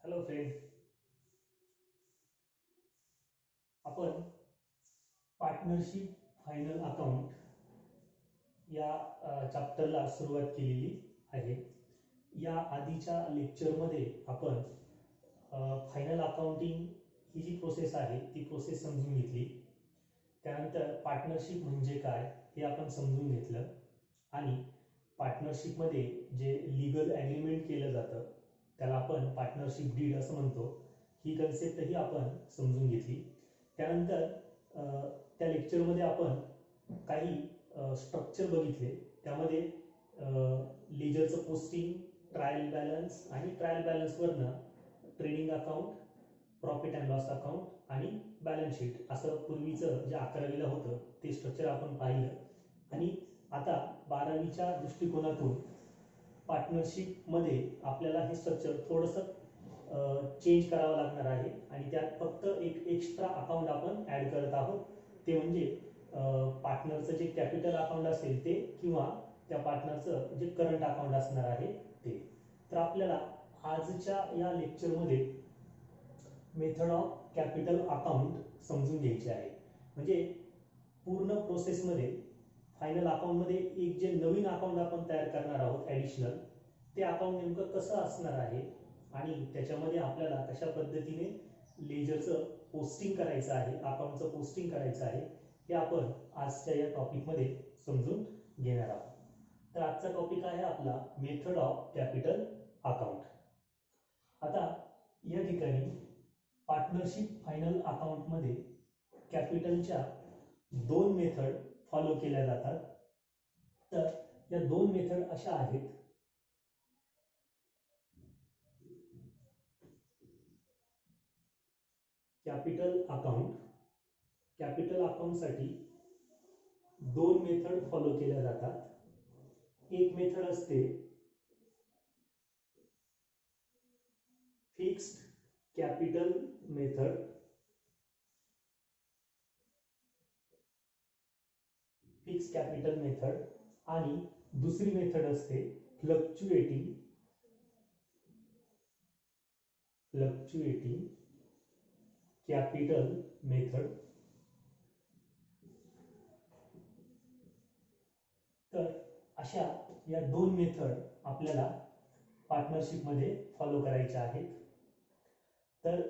Hello friend, आपण partnership final account या चॅप्टरला सुरुवात केलेली आहे. या आधीच्या लेक्चरमध्ये आपण फायनल अकाउंटिंग ही जी प्रोसेस आहे ती प्रोसेस समजून घेतली. त्यानंतर पार्टनरशिप म्हणजे काय हे आपण समजून घेतलं आणि पार्टनरशिपमध्ये जे लीगल ॲग्रीमेंट केलं जातं त्याला आपण पार्टनरशिप डीड असं म्हणतो. ही कन्सेप्टही आपण समजून घेतली. त्यानंतर त्या लेक्चरमध्ये आपण काही स्ट्रक्चर बघितले. त्यामध्ये लेजरचं पोस्टिंग, ट्रायल बॅलन्स आणि ट्रायल बॅलन्सवरनं trading account, profit and loss account आणि बॅलन्स शीट असं पूर्वीचं जे 11वीला होतं ते स्ट्रक्चर आपण पाहिलं. आणि आता 12वीच्या दृष्टिकोनातून पार्टनरशिपमध्ये आपल्याला हे स्ट्रक्चर थोडंसं चेंज करावं लागणार आहे आणि त्यात फक्त एक एक्स्ट्रा अकाउंट आपण ॲड करत आहोत. ते म्हणजे पार्टनरचं जे कॅपिटल अकाउंट असेल ते किंवा त्या पार्टनरचं जे करंट अकाउंट असणार आहे ते. तर आपल्याला आजच्या या लेक्चरमध्ये मेथड ऑफ कॅपिटल अकाउंट समजून घ्यायची आहे. म्हणजे पूर्ण प्रोसेसमध्ये फायनल अकाउंटमध्ये एक जे नवीन अकाउंट आपण तयार करणार आहोत ॲडिशनल, ते अकाउंट नेमकं कसं असणार आहे आणि त्याच्यामध्ये आपल्याला कशा पद्धतीने लेजरचं पोस्टिंग करायचं आहे, अकाउंटचं पोस्टिंग करायचं आहे हे आपण आजच्या या टॉपिकमध्ये समजून घेणार आहोत. तर आजचा टॉपिक आहे आपला मेथड ऑफ कॅपिटल अकाउंट. आता या ठिकाणी पार्टनरशिप फायनल अकाउंटमध्ये कॅपिटलच्या 2 मेथड फॉलो केल्या जातात. तर या 2 मेथड अशा आहेत. कॅपिटल अकाउंटसाठी 2 मेथड फॉलो केल्या जातात. एक मेथड असते फिक्स्ड कॅपिटल मेथड, आणि दुसरी मेथड असते फ्लक्च्युएटिंग कॅपिटल मेथड. तर अशा या 2 मेथड आपल्याला पार्टनरशिपमध्ये फॉलो करायच्या आहेत. तर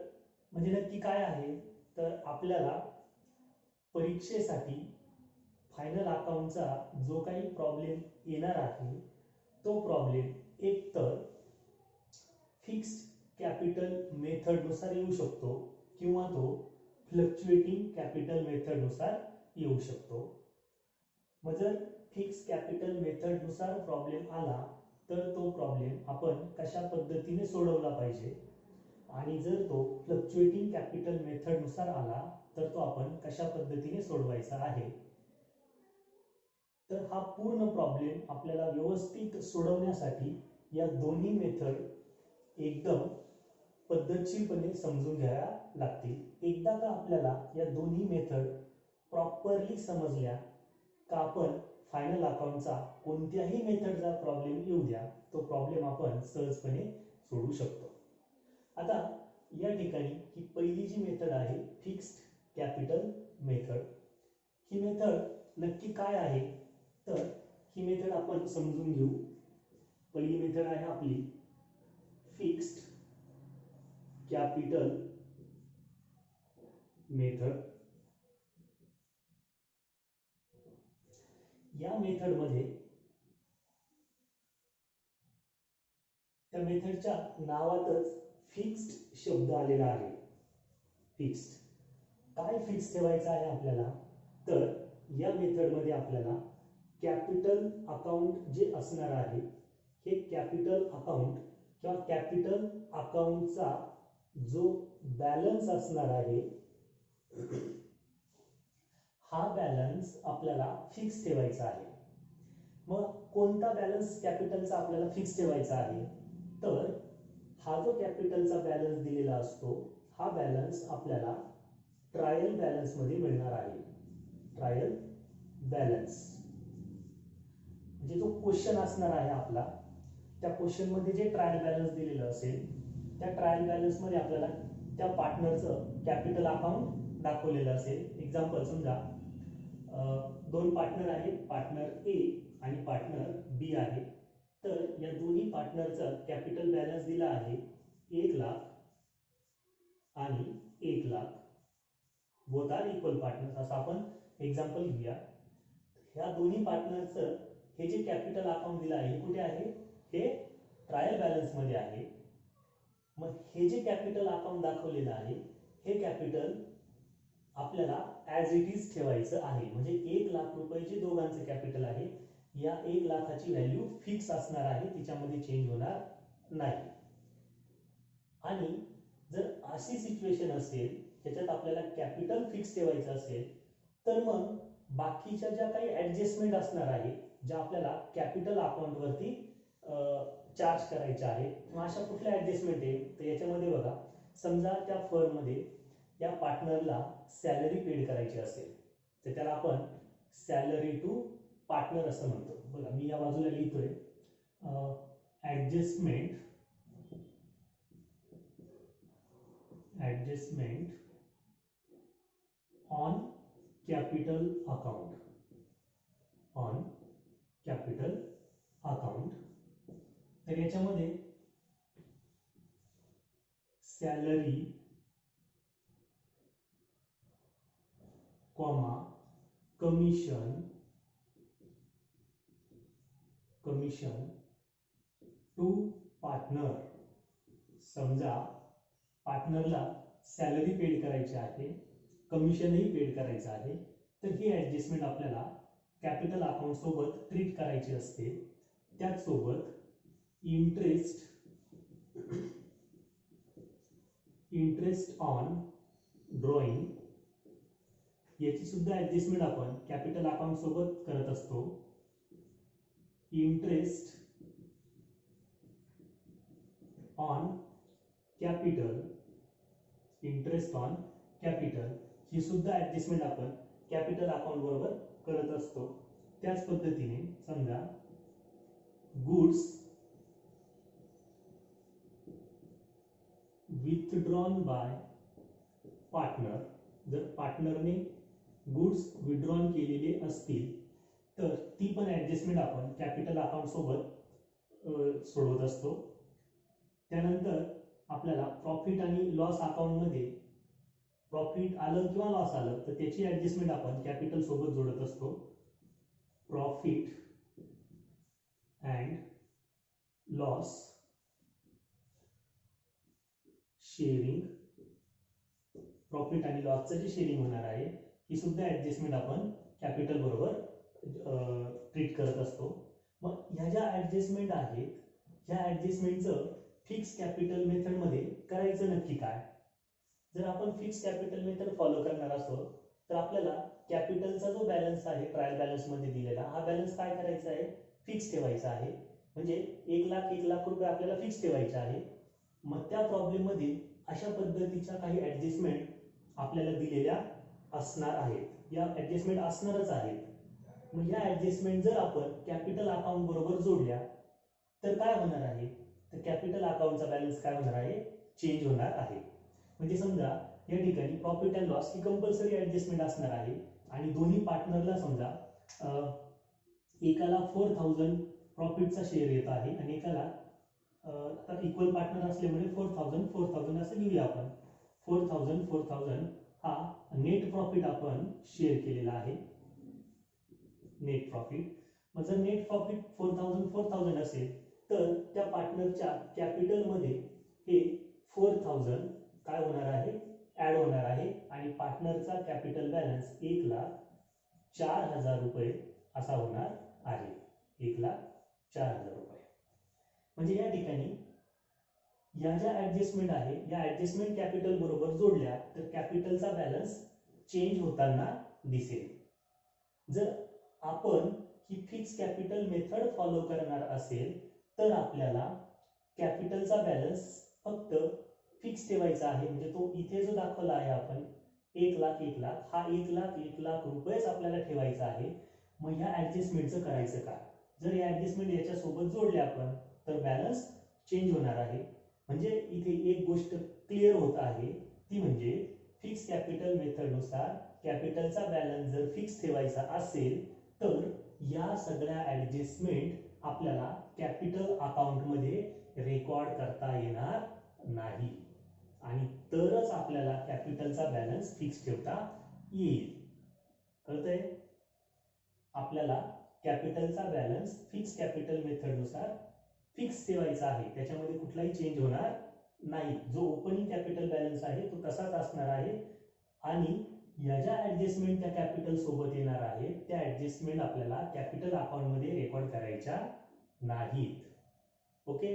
म्हणजे नक्की काय आहे, तर आपल्याला परीक्षेसाठी फायनल अकाउंटचा जो काही प्रॉब्लेम येणार आहे तो प्रॉब्लेम एक तर फिक्स्ड कॅपिटल मेथडनुसार येऊ शकतो किंवा तो फ्लक्च्युएटिंग कॅपिटल मेथडनुसार येऊ शकतो. मग जर फिक्स कॅपिटल मेथडनुसार प्रॉब्लेम आला तर तो प्रॉब्लेम आपण कशा पद्धतीने सोडवला पाहिजे, आणि जर तो फ्लक्च्युएटिंग कॅपिटल मेथडनुसार आला तर तो आपण कशा पद्धतीने सोडवायचा आहे. तर हा पूर्ण प्रॉब्लेम आपल्याला व्यवस्थित सोडवण्यासाठी या दोन्ही मेथड एकदम पद्धतशीरपणे समजून घ्याव्या लागतील. एकदा का आपल्याला या दोन्ही मेथड प्रॉपरली समजल्या का आपण फायनल अकाउंटचा कोणत्याही मेथडचा प्रॉब्लेम येऊ द्या तो प्रॉब्लेम आपण सहजपणे सोडवू शकतो. आता या ठिकाणी ही पहिली जी मेथड आहे फिक्स्ड कॅपिटल मेथड, ही मेथड नक्की काय आहे तर ही मेथड आपण समजून घेऊ. पहिली मेथड आहे आपली फिक्स्ड कॅपिटल मेथड. या मेथडमध्ये त्या मेथडच्या नावातच फिक्स्ड शब्द आलेला आहे. फिक्स्ड काय फिक्स ठेवायचं आहे आपल्याला, तर या मेथडमध्ये आपल्याला कॅपिटल अकाउंट जे असणार आहे हे कॅपिटल अकाउंट किंवा कॅपिटल अकाउंटचा जो बॅलन्स असणार आहे हा बॅलन्स आपल्याला फिक्स ठेवायचा आहे. मग कोणता बॅलन्स कॅपिटलचा आपल्याला फिक्स ठेवायचा आहे, तर हा जो कॅपिटलचा बॅलन्स दिलेला असतो हा बॅलन्स आपल्याला ट्रायल बॅलन्स मध्ये मिळणार आहे. ट्रायल बॅलन्स म्हणजे जो क्वेश्चन असणार आहे आपला, त्या क्वेश्चन मध्ये जे ट्रायल बॅलन्स दिलेलं असेल त्या ट्रायल बॅलन्स मध्ये आपल्याला त्या पार्टनरचं कॅपिटल अकाउंट दाखवलेलं असेल. एक्झाम्पल समजा दोन पार्टनर आहेत, पार्टनर ए आणि पार्टनर बी आहे. तर या दोन्ही पार्टनरचा कॅपिटल बॅलन्स दिला आहे 1 लाख आणि 1 lakh, both are equal partners असं आपण एक्झाम्पल घेऊया. ह्या दोन्ही पार्टनरचं हे जे कॅपिटल अकाउंट दिलं आहे हे कुठे आहे, हे ट्रायल बॅलन्स मध्ये आहे. मग हे जे कॅपिटल अकाउंट दाखवलेलं आहे हे कॅपिटल आपल्याला ॲज इट इज ठेवायचं आहे. म्हणजे 1 लाख रुपये जे दोघांचं कॅपिटल आहे, या 1 लाखाची व्हॅल्यू फिक्स असणार आहे, तिच्यामध्ये चेंज होणार नाही. आणि जर अशी सिच्युएशन असेल त्याच्यात आपल्याला कॅपिटल फिक्स ठेवायचं असेल तर मग बाकीच्या ज्या काही ऍडजस्टमेंट असणार आहे, ज्या आपल्याला कॅपिटल अकाउंट वरती चार्ज करायच्या आहे, मग अशा कुठल्या ऍडजस्टमेंट आहे तर याच्यामध्ये बघा, समजा त्या फर्म मध्ये या पार्टनरला सॅलरी पेड करायची असेल तर त्याला आपण सॅलरी टू पार्टनर असं म्हणतो. बघा मी या बाजूला लिहितोय adjustment on capital account, on capital account. तर याच्यामध्ये salary comma commission to partner. समजा पार्टनरला सॅलरी पेड करायची आहे, कमिशनही पेड करायचं आहे, तर ही ऍडजस्टमेंट आपल्याला कॅपिटल अकाउंट सोबत ट्रीट करायची असते. त्याचसोबत इंटरेस्ट ऑन ड्रॉइंग याची सुद्धा ऍडजस्टमेंट आपण कॅपिटल अकाउंट सोबत करत असतो. इंटरेस्ट ऑन कॅपिटल ही सुद्धा ऍडजस्टमेंट आपण कॅपिटल अकाउंट बरोबर करत असतो. त्याच पद्धतीने समजा गुड्स विथड्रॉन बाय पार्टनर, जर पार्टनरने गुड्स विथड्रॉन केलेले असतील तर ती पण ऍडजस्टमेंट आपण कॅपिटल अकाउंट सोबत सोडवत असतो. त्यानंतर आपल्याला प्रॉफिट आणि लॉस अकाउंट मध्ये प्रॉफिट आलं किंवा लॉस आलं तर त्याची ऍडजस्टमेंट आपण कॅपिटल सोबत जोडत असतो. Profit and loss sharing, profit आणि लॉसचं जे शेअरिंग होणार आहे ही सुद्धा ऍडजस्टमेंट आपण कॅपिटल बरोबर ट्रीट करत असतो. मग ह्या ज्या ऍडजस्टमेंट आहेत ह्या ऍडजस्टमेंटचं फिक्स कॅपिटल मेथड मध्ये करायचं नक्की काय. जर आपण फिक्स कॅपिटल मेथड फॉलो करणार असतो तर आपल्याला कॅपिटलचा जो बॅलन्स आहे ट्रायल बॅलन्स मध्ये दिलेला हा बॅलन्स काय करायचा आहे, फिक्स ठेवायचा आहे. म्हणजे 1 लाख रुपये आपल्याला फिक्स ठेवायचे आहे. मग त्या प्रॉब्लेम मध्ये अशा पद्धतीच्या काही ऍडजस्टमेंट आपल्याला दिलेल्या असणार आहेत, या ऍडजस्टमेंट असणारच आहेत. मग या ऍडजस्टमेंट जर आपण कॅपिटल अकाउंट बरोबर जोडल्या तर काय होणार आहे, तर कॅपिटल अकाउंटचा बॅलन्स काय होणार आहे, चेंज होणार आहे. म्हणजे समजा या ठिकाणी profit and loss he compulsory adjustment असणार आहे आणि दोन्ही पार्टनरला समजा एकाला 4000 प्रॉफिटचा शेअर येत आहे आणि एकाला आता इक्वल पार्टनर असल्यामुळे 4000 असं घेऊया आपण. 4000 हा नेट प्रॉफिट आपण शेअर केलेला आहे, नेट प्रॉफिट. मग जर नेट प्रॉफिट 4000 असेल तर त्या पार्टनरच्या कॅपिटल मध्ये हे 4000 काय होणार आहे, ऍड होणार आहे आणि पार्टनरचा कॅपिटल बॅलन्स 1,04,000 रुपये असा होणार आहे. 1,04,000 रुपये. म्हणजे या ठिकाणी या ज्या ऍडजस्टमेंट आहे या ऍडजस्टमेंट कॅपिटल बरोबर जोडल्या तर कॅपिटलचा बॅलन्स चेंज होताना दिसेल. जर आपण ही फिक्स कॅपिटल मेथड फॉलो करणार असेल तर आपल्याला कॅपिटलचा बॅलन्स फक्त फिक्स ठेवायचा आहे. म्हणजे तो इथे जो दाखवला आहे आपण 1 लाख हा 1 लाख रुपयेच आपल्याला ठेवायचा आहे. मग या ऍडजस्टमेंटचं करायचं काय, जर या ऍडजस्टमेंट याच्या सोबत जोडले आपण तर बॅलन्स चेंज होणार आहे. म्हणजे इथे एक गोष्ट क्लिअर होत आहे, ती म्हणजे फिक्स कॅपिटल मेथडनुसार कॅपिटलचा बॅलन्स जर फिक्स ठेवायचा असेल तर या सगळ्या ऍडजस्टमेंट आपल्याला कॅपिटल अकाउंटमध्ये रेकॉर्ड करता येणार नाही आणि तरच आपल्याला कॅपिटलचा बॅलन्स फिक्स ठेवता येईल. कळतंय? आपल्याला कॅपिटलचा बॅलन्स फिक्स कॅपिटल मेथडनुसार फिक्स ठेवायचा आहे, त्याच्यामध्ये कुठलाही चेंज होणार नाही. जो ओपनिंग कॅपिटल बॅलन्स आहे तो तसाच असणार आहे आणि या ज्या ऍडजस्टमेंट त्या कॅपिटल सोबत येणार आहेत त्या ऍडजस्टमेंट आपल्याला कॅपिटल अकाउंट मध्ये रेकॉर्ड करायच्या नाहीत. ओके.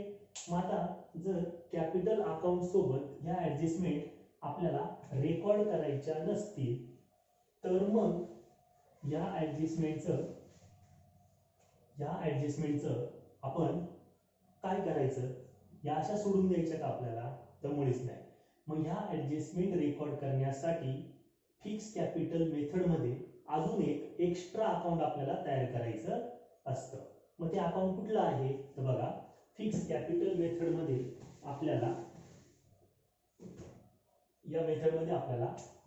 मग आता जर कॅपिटल अकाउंट सोबत या ऍडजस्टमेंट आपल्याला रेकॉर्ड करायच्या नसतील तर मग या ऍडजस्टमेंटचं आपण काय करायचं? या अशा सोडून द्यायच्या का आपल्याला? तर मुळीच नाही. मग ह्या ऍडजस्टमेंट रेकॉर्ड करण्यासाठी फिक्स कॅपिटल मेथड मध्ये अजून एक एक्स्ट्रा अकाउंट आपल्याला तयार करायचं असतं. मग ते अकाउंट कुठलं आहे? तर बघा, फिक्स कॅपिटल मेथड मध्ये आपल्याला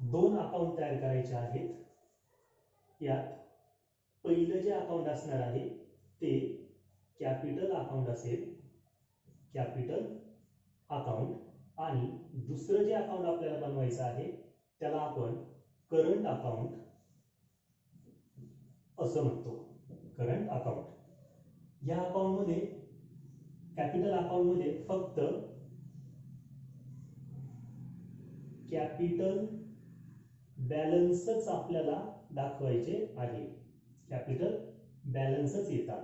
दोन अकाउंट तयार करायचे आहेत. यात पहिलं जे अकाउंट असणार आहे ते कॅपिटल अकाउंट असेल, कॅपिटल अकाउंट, आणि दुसरं जे अकाउंट आपल्याला बनवायचं आहे त्याला आपण करंट अकाउंट असं म्हणतो. Current account. या अकाउंट मध्ये, कॅपिटल अकाउंट मध्ये फक्त कॅपिटल बॅलन्सच आपल्याला दाखवायचे आहे. कॅपिटल बॅलन्सच येतात.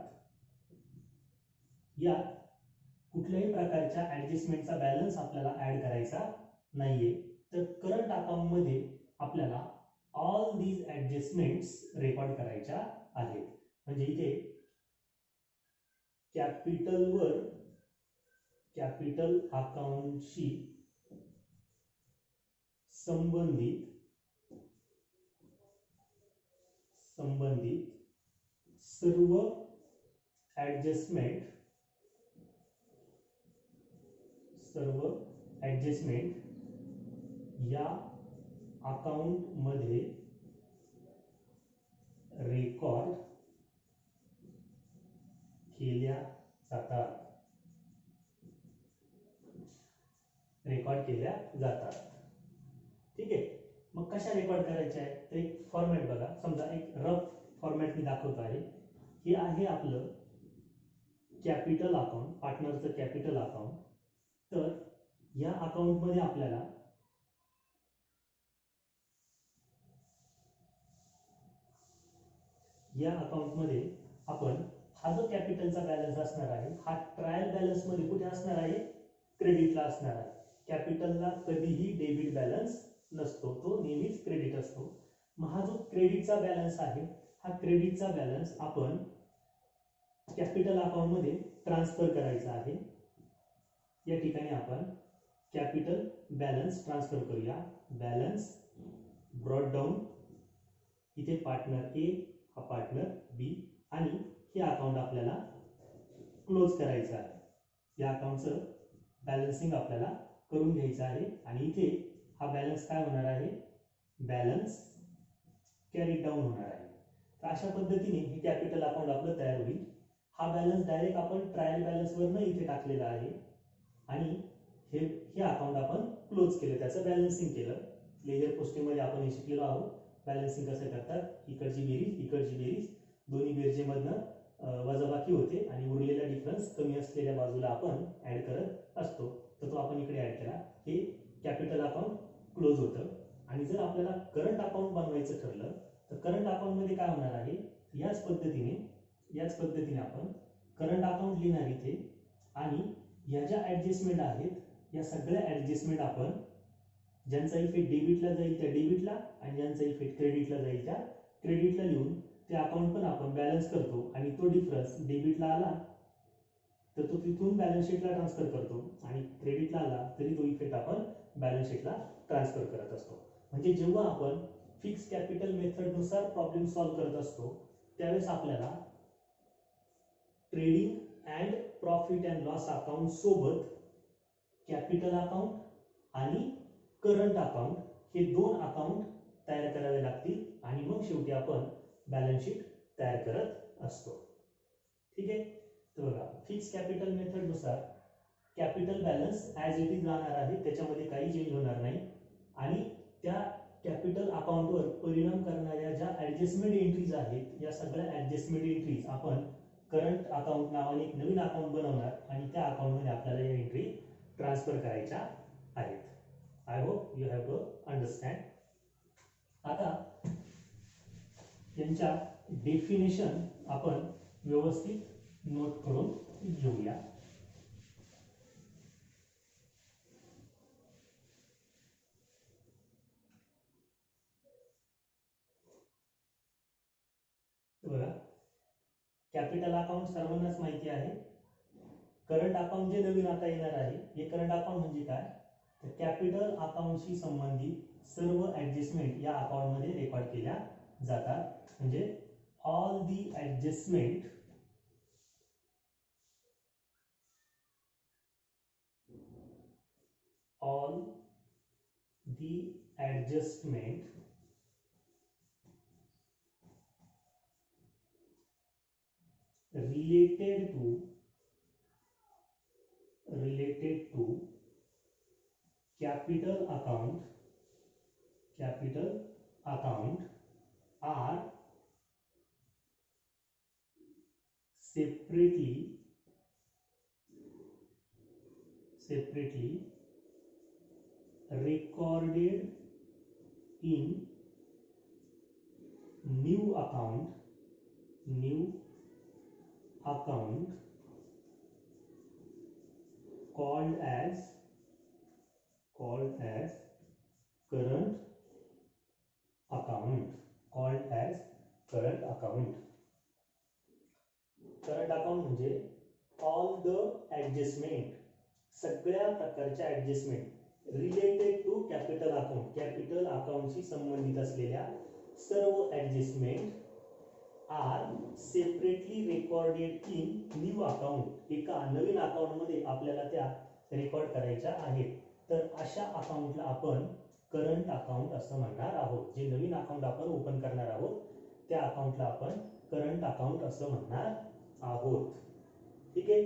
यात कुठल्याही प्रकारच्या ऍडजस्टमेंटचा बॅलन्स आपल्याला ऍड करायचा नाहीये. तर करंट अकाउंट मध्ये आपल्याला ऑल दीज ऍडजस्टमेंट्स रेकॉर्ड करायच्या आहेत. म्हणजे इथे कॅपिटल अकाउंटशी संबंधित सर्व ऍडजस्टमेंट या अकाउंट मध्ये रेकॉर्ड केल्या जातात. ठीक आहे. मग कशा रेकॉर्ड करायच्या आहे? तर एक फॉर्मॅट बघा. समजा एक रफ फॉर्मॅट मी दाखवतो आहे. हे आहे आपलं कॅपिटल अकाउंट, पार्टनरचं कॅपिटल अकाउंट. तर या अकाउंट मध्ये आपल्याला आपण हा जो कॅपिटलचा बॅलन्स असणार आहे हा ट्रायल बॅलन्स मध्ये कुठे असणार आहे? क्रेडिटला असणार आहे. कॅपिटलला कधीही डेबिट बॅलन्स नसतो, तो नेहमीच क्रेडिट असतो. मग हा जो क्रेडिटचा बॅलन्स आहे हा क्रेडिटचा बॅलन्स आपण कॅपिटल अकाउंट मध्ये ट्रान्सफर करायचा आहे. या ठिकाणी आपण कॅपिटल बॅलन्स ट्रान्सफर करूया. Balance brought down. इथे पार्टनर ए, हा पार्टनर बी, आणि हे अकाउंट आपल्याला क्लोज करायचं आहे. या अकाउंटचं बॅलन्सिंग आपल्याला करून घ्यायचं आहे आणि इथे हा बॅलन्स काय होणार आहे? बॅलन्स कॅरी डाऊन होणार आहे. तर अशा पद्धतीने हे कॅपिटल अकाउंट आपलं तयार होईल. हा बॅलन्स डायरेक्ट आपण ट्रायल बॅलन्स वरनं इथे टाकलेला आहे आणि हे अकाउंट आपण क्लोज केलं, त्याचं बॅलन्सिंग केलं. लेजर पोस्टिंगमध्ये आपण हे शिकलेलो आहोत. बॅलन्सिंग कसं करतात? इकडची बेरीज दोन्ही बेरजेमधनं वजाबाकी होते आणि उरलेला डिफरन्स कमी असलेल्या बाजूला आपण ऍड करत असतो. तर तो आपण इकडे ऍड केला. हे कॅपिटल अकाउंट क्लोज होतं. आणि जर आपल्याला करंट अकाउंट बनवायचं ठरलं तर करंट अकाउंट मध्ये काय होणार आहे? याच पद्धतीने आपण करंट अकाउंट लिहिणार इथे आणि या ज्या ऍडजस्टमेंट आहेत या सगळ्या ऍडजस्टमेंट आपण ज्यांचा इफेक्ट डेबिटला जाईल त्या डेबिटला आणि ज्यांचा इफेक्ट क्रेडिटला जाईल त्या क्रेडिटला लिहून ते अकाउंट पण आपण बॅलन्स करतो आणि तो डिफरन्स डेबिटला आला तर तो तिथून बॅलन्स शीटला ट्रान्सफर करतो आणि क्रेडिटला आला तरी तो इफेक्ट आपण बॅलन्स शीटला ट्रान्सफर करत असतो. म्हणजे जेव्हा आपण फिक्स कॅपिटल मेथडनुसार प्रॉब्लेम सॉल्व्ह करत असतो त्यावेळेस आपल्याला trading and profit and loss account सोबत कॅपिटल अकाउंट आणि करंट अकाउंट हे दोन अकाउंट तयार करावे लागतील आणि मग शेवटी आपण बॅलन्स शीट तयार करत असतो. ठीक आहे. तर बघा, फिक्स कॅपिटल मेथड नुसार capital balance as it is राहणार आहे, त्याच्यामध्ये काही चेंज होणार नाही. आणि त्या कॅपिटल अकाउंटवर परिणाम करणाऱ्या ज्या ॲडजस्टमेंट एंट्रीज आहेत, या सगळ्या ॲडजस्टमेंट एंट्रीज आपण करंट अकाउंट नावाने एक नवीन अकाउंट बनवणार आणि त्या अकाउंटमध्ये आपल्याला या एंट्री ट्रान्सफर करायच्या आहेत. I hope you have to understand. आता यांच्या डेफिनेशन आपण व्यवस्थित नोट करून घेऊया. बघा, कॅपिटल अकाउंट सर्वांनाच माहिती आहे. करंट अकाउंट जे नवीन आता येणार आहे, हे करंट अकाउंट म्हणजे काय, तर कॅपिटल अकाउंटशी संबंधित सर्व ऍडजस्टमेंट या अकाउंटमध्ये रेकॉर्ड केल्या जातात. म्हणजे all the adjustment related to capital account are separately recorded in new account called as current account. Current account म्हणजे ऑल द ऍडजस्टमेंट, सगळ्या प्रकारच्या ऍडजस्टमेंट रिलेटेड टू कॅपिटल अकाउंटशी संबंधित असलेल्या सर्व adjustment are separately recorded in new account. एका नवीन account मध्ये आपल्याला त्या रेकॉर्ड करायच्या आहेत. तर अशा अकाउंटला आपण करंट अकाउंट असं म्हणणार आहोत. जे नवीन अकाउंट आपण ओपन करणार आहोत त्या अकाउंटला आपण करंट अकाउंट असं म्हणणार आहोत. ठीक आहे.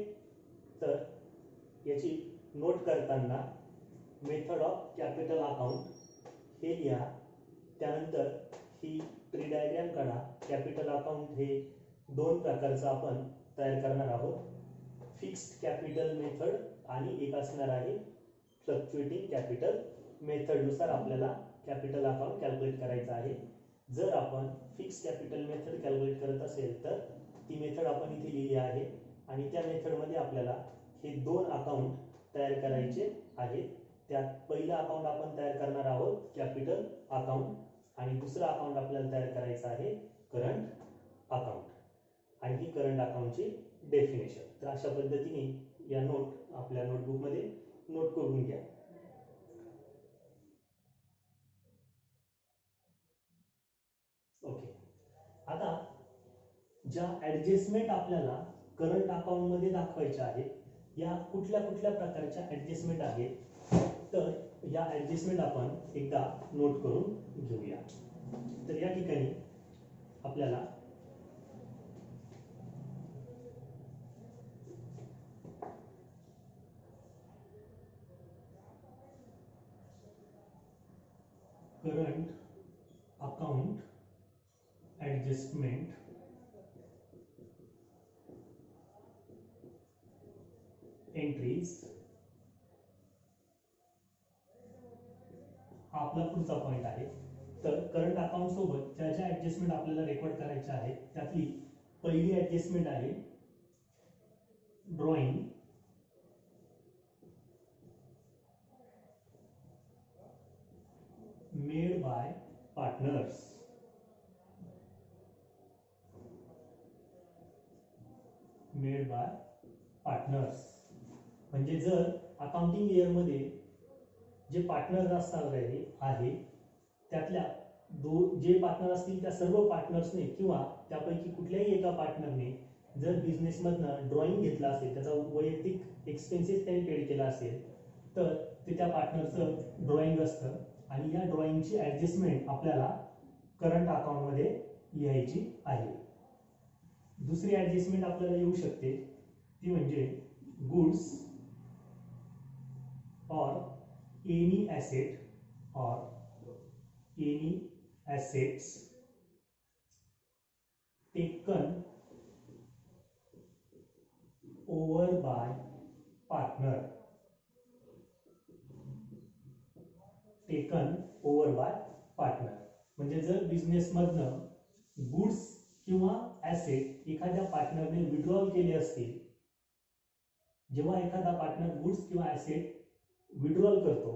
तर याची नोट करताना मेथड ऑफ कॅपिटल अकाउंट हे लिहा. त्यानंतर ही ट्री डायग्राम काढा. कॅपिटल अकाउंट हे दोन प्रकारचं आपण तयार करणार आहोत. फिक्स्ड कॅपिटल मेथड आणि एक असणार आहे फ्लक्च्युएटिंग कॅपिटल मेथड नुसार आपल्याला कॅपिटल अकाउंट कॅल्क्युलेट करायचं आहे. जर आपण फिक्स कॅपिटल मेथड कॅल्क्युलेट करत असेल तर ती मेथड आपण इथे लिहिली आहे आणि त्या मेथडमध्ये आपल्याला हे दोन अकाउंट तयार करायचे आहेत. त्यात पहिलं अकाउंट आपण तयार करणार आहोत कॅपिटल अकाउंट आणि दुसरं अकाउंट आपल्याला तयार करायचं आहे करंट अकाउंट. आणि ही करंट अकाउंटची डेफिनेशन. तर अशा पद्धतीने या नोट आपल्या नोटबुकमध्ये नोट करून घ्या. ओके. आता ज्या ऍडजस्टमेंट आपल्याला करंट अकाउंट मध्ये दाखवायच्या आहेत या कुठल्या कुठल्या प्रकारच्या ऍडजस्टमेंट आहेत, तर या ऍडजस्टमेंट आपण एकदा नोट करून घेऊया. तर या ठिकाणी आपल्याला करंट अकाउंट ऍडजस्टमेंट एंट्रीज हा आपला पुढचा पॉइंट आहे. तर करंट अकाउंट सोबत ज्या ज्या ऍडजस्टमेंट आपल्याला रेकॉर्ड करायच्या आहेत त्यातली पहिली ऍडजस्टमेंट आहे ड्रॉइंग मेड बाय पार्टनर्स. म्हणजे जर अकाउंटिंग इयर मध्ये जे पार्टनर असणार आहे त्यातल्या जे पार्टनर असतील त्या सर्व पार्टनर्सने किंवा त्यापैकी कुठल्याही एका पार्टनरने जर बिझनेस मधनं ड्रॉइंग घेतला असेल, त्याचा वैयक्तिक एक्सपेन्सेस त्यांनी पेड केला असेल तर ते त्या पार्टनरचं ड्रॉइंग असतं आणि या ड्रॉइंगची ॲडजस्टमेंट आपल्याला करंट अकाउंटमध्ये लिहायची आहे. दुसरी ॲडजस्टमेंट आपल्याला येऊ शकते ती म्हणजे गुड्स और एनी ॲसेट और any assets taken over bye partner. Taken over bye partner म्हणजे जर बिझनेसमधनं गुड्स किंवा ॲसेट एखाद्या पार्टनरने विड्रॉल केले असतील, जेव्हा एखादा पार्टनर गुड्स किंवा ॲसेट विड्रॉल करतो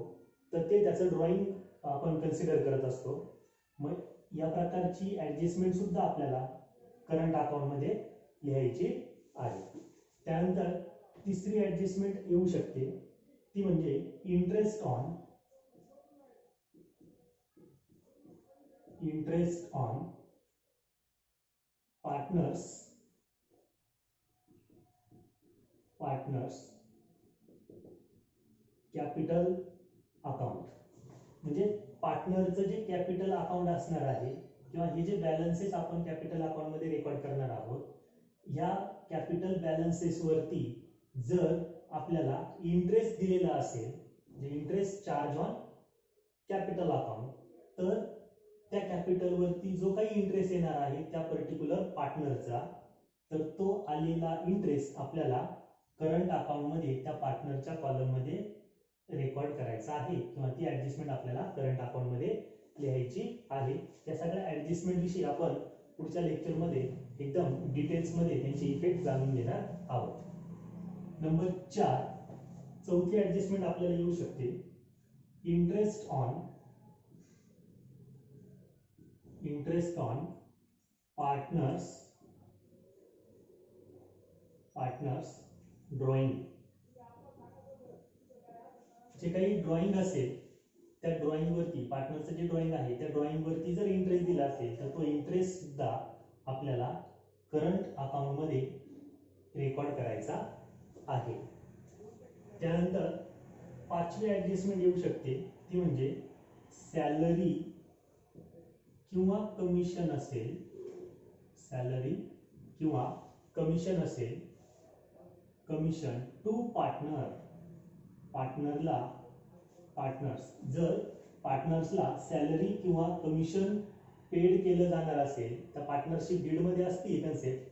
तर ते त्याचं ड्रॉइंग आपण कन्सिडर करत असतो. मग या प्रकारची ॲडजस्टमेंट सुद्धा आपल्याला करंट अकाउंटमध्ये लिहायची आहे. त्यानंतर तिसरी ॲडजस्टमेंट येऊ शकते ती म्हणजे interest on partners capital account. म्हणजे पार्टनरचं जे कॅपिटल अकाउंट असणार आहे किंवा हे जे बॅलन्सेस आपण कॅपिटल अकाउंटमध्ये रेकॉर्ड करणार आहोत, या कॅपिटल बॅलन्सेसवरती जर आपल्याला इंटरेस्ट दिलेला असेल, म्हणजे interest charge on capital account, तर त्या कॅपिटलवरती जो काही इंटरेस्ट येणार आहे त्या पर्टिक्युलर पार्टनरचा, तर तो आलेला इंटरेस्ट आपल्याला करंट अकाउंटमध्ये त्या पार्टनरच्या कॉलममध्ये रेकॉर्ड करायचा आहे किंवा ती ॲडजस्टमेंट आपल्याला करंट अकाउंटमध्ये लिहायची आहे. या सगळ्या ॲडजस्टमेंट विषयी आपण पुढच्या लेक्चरमध्ये एकदम डिटेल्समध्ये त्यांची इफेक्ट जाणून घेणार आहोत. नंबर 4, चौथी ॲडजस्टमेंट आपल्याला येऊ शकते इंटरेस्ट ऑन पार्टनर्स ड्रॉइंग. जे काही ड्रॉइंग असेल त्या ड्रॉइंगवरती, पार्टनरचं जे ड्रॉइंग आहे त्या ड्रॉइंगवरती जर इंटरेस्ट दिला असेल तर तो इंटरेस्ट सुद्धा आपल्याला करंट अकाउंटमध्ये रेकॉर्ड करायचा आहे. त्यानंतर 5वी ॲडजस्टमेंट येऊ शकते ती म्हणजे सॅलरी किंवा कमिशन असेल, कमिशन टू पार्टनर्स. जर पार्टनर्सला सॅलरी किंवा कमिशन पेड केलं जाणार असेल, त्या पार्टनरशिप डीडमध्ये असती कन्सेप्ट,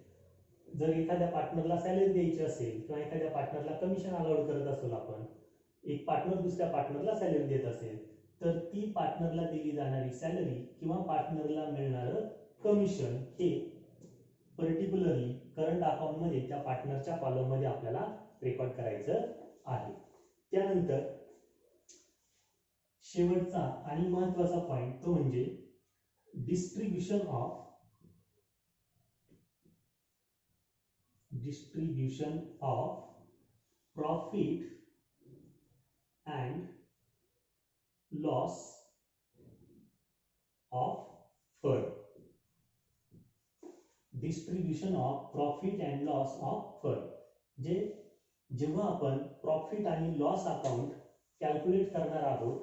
जर एखाद्या पार्टनरला सॅलरी द्यायची असेल किंवा एखाद्या पार्टनरला कमिशन अलाउड करत असतो आपण, एक पार्टनर दुसऱ्या पार्टनरला सॅलरी देत असेल, तर ती पार्टनरला दिली जाणारी सॅलरी किंवा पार्टनरला मिळणारं कमिशन हे पर्टिक्युलरली करंट अकाउंटमध्ये त्या पार्टनरच्या कॉलममध्ये आपल्याला रेकॉर्ड करायचं आहे. त्यानंतर शेवटचा आणि महत्त्वाचा पॉइंट तो म्हणजे distribution of profit and loss of firm. Distribution of profit and loss of firm. जेव्हा आपण प्रॉफिट आणि लॉस अकाउंट कॅल्क्युलेट करणार आहोत,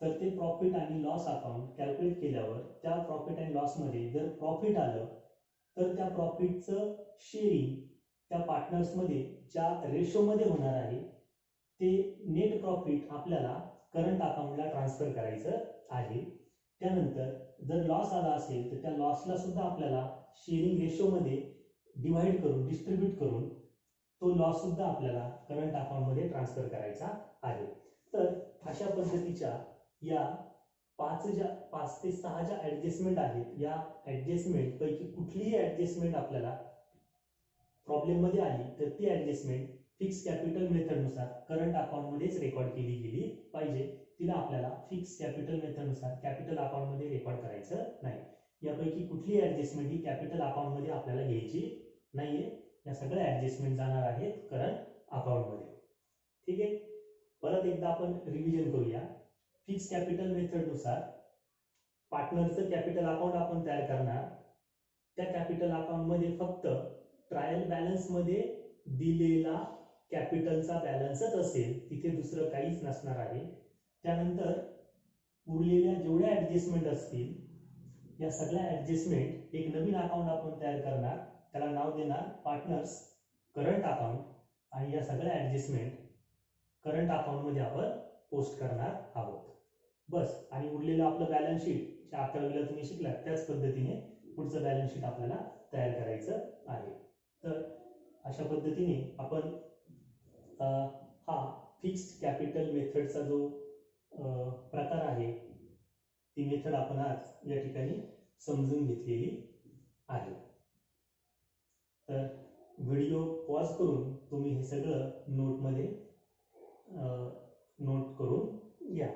तर ते प्रॉफिट आणि लॉस अकाउंट कॅल्क्युलेट केल्यावर त्या प्रॉफिट अँड लॉसमध्ये जर प्रॉफिट आलं तर त्या प्रॉफिटचं शेअरिंग त्या पार्टनर्समध्ये ज्या रेशोमध्ये होणार आहे ते नेट प्रॉफिट आपल्याला करंट अकाउंटला ट्रान्सफर करायचं आहे. त्यानंतर जर लॉस आला असेल तर त्या लॉसला सुद्धा आपल्याला शेअरिंग रेशोमध्ये डिवाइड करून, डिस्ट्रीब्यूट करून तो लॉस सुद्धा आपल्याला करंट अकाउंटमध्ये ट्रान्सफर करायचा आहे. तर अशा पद्धतीच्या या 5 ते 6 ज्या ॲडजस्टमेंट आहेत, या ॲडजस्टमेंट पैकी कुठलीही ॲडजस्टमेंट आपल्याला प्रॉब्लेममध्ये आली तर ती ॲडजस्टमेंट फिक्स कॅपिटल मेथडनुसार करंट अकाउंटमध्येच रेकॉर्ड केली गेली पाहिजे. तिला आपल्याला फिक्स कॅपिटल मेथडनुसार कॅपिटल अकाउंटमध्ये रेकॉर्ड करायचं नाही. यापैकी कुठलीही ॲडजस्टमेंट ही कॅपिटल अकाउंटमध्ये आपल्याला घ्यायची नाहीये. या सगळ्या ॲडजस्टमेंट जाणार आहेत करंट अकाउंटमध्ये. ठीक आहे, परत एकदा आपण रिव्हिजन करूया. फिक्स कॅपिटल मेथडनुसार पार्टनरचं कॅपिटल अकाउंट आपण तयार करणार. त्या कॅपिटल अकाउंटमध्ये फक्त ट्रायल बॅलन्समध्ये दिलेला कॅपिटलचा बॅलन्सच असेल, तिथे दुसरं काहीच नसणार आहे. त्यानंतर उरलेल्या जेवढ्या ऍडजस्टमेंट असतील, या सगळ्या ऍडजस्टमेंट एक नवीन अकाउंट आपण तयार करणार, त्याला नाव देणार पार्टनर्स करंट अकाउंट, आणि या सगळ्या ऍडजस्टमेंट करंट अकाउंटमध्ये आपण पोस्ट करणार आहोत. बस. आणि उरलेलं आपलं बॅलन्स शीट जे 11वीला तुम्ही शिकलात त्याच पद्धतीने पुढचं बॅलन्स शीट आपल्याला तयार करायचं आहे. तर अशा पद्धतीने आपण हा फिक्स्ड कॅपिटल मेथडचा जो प्रकार आहे, ती मेथड आपण आज या ठिकाणी समजून घेतलेली आहे. तर व्हिडिओ पॉज करून तुम्ही हे सगळं नोटमध्ये नोट करून घ्या.